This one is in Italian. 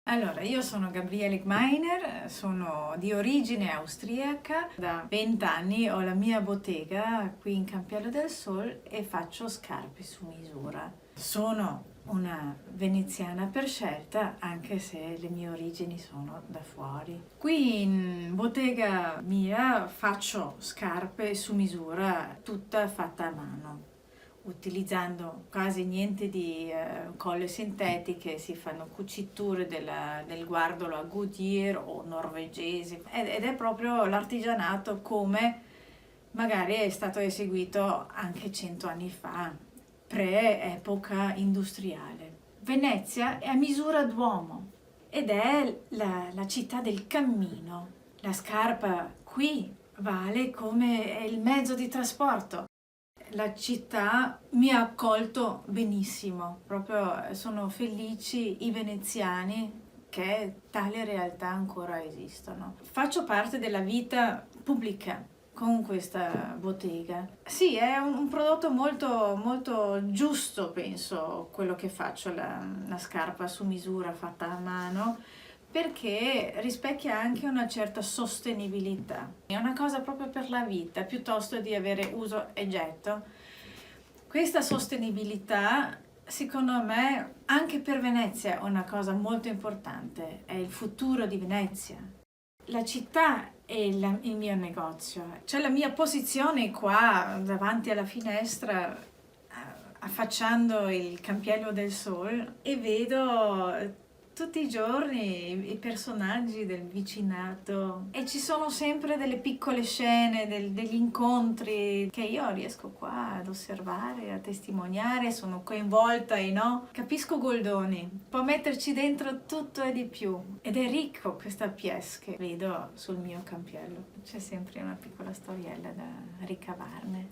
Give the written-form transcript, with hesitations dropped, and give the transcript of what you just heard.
Allora, io sono Gabriele Gmeiner, sono di origine austriaca, da 20 anni ho la mia bottega qui in Campiello del Sol e faccio scarpe su misura. Sono una veneziana per scelta, anche se le mie origini sono da fuori. Qui in bottega mia faccio scarpe su misura, tutta fatta a mano, utilizzando quasi niente di colle sintetiche. Si fanno cuciture del guardolo a Goodyear o norvegesi ed è proprio l'artigianato come magari è stato eseguito anche 100 anni fa, pre-epoca industriale. Venezia è a misura d'uomo ed è la città del cammino. La scarpa qui vale come il mezzo di trasporto. La città mi ha accolto benissimo, proprio sono felici i veneziani che tali realtà ancora esistono. Faccio parte della vita pubblica con questa bottega. Sì, è un prodotto molto, molto giusto, penso, quello che faccio, la scarpa su misura fatta a mano, perché rispecchia anche una certa sostenibilità. È una cosa proprio per la vita, piuttosto di avere uso e getto. Questa sostenibilità, secondo me, anche per Venezia è una cosa molto importante, è il futuro di Venezia. La città è il mio negozio, c'è la mia posizione qua davanti alla finestra, affacciando il Campiello del Sol, e vedo tutti i giorni i personaggi del vicinato e ci sono sempre delle piccole scene, degli incontri che io riesco qua ad osservare, a testimoniare, sono coinvolta no? Capisco Goldoni, può metterci dentro tutto e di più ed è ricco questa pièce che vedo sul mio campiello, c'è sempre una piccola storiella da ricavarne.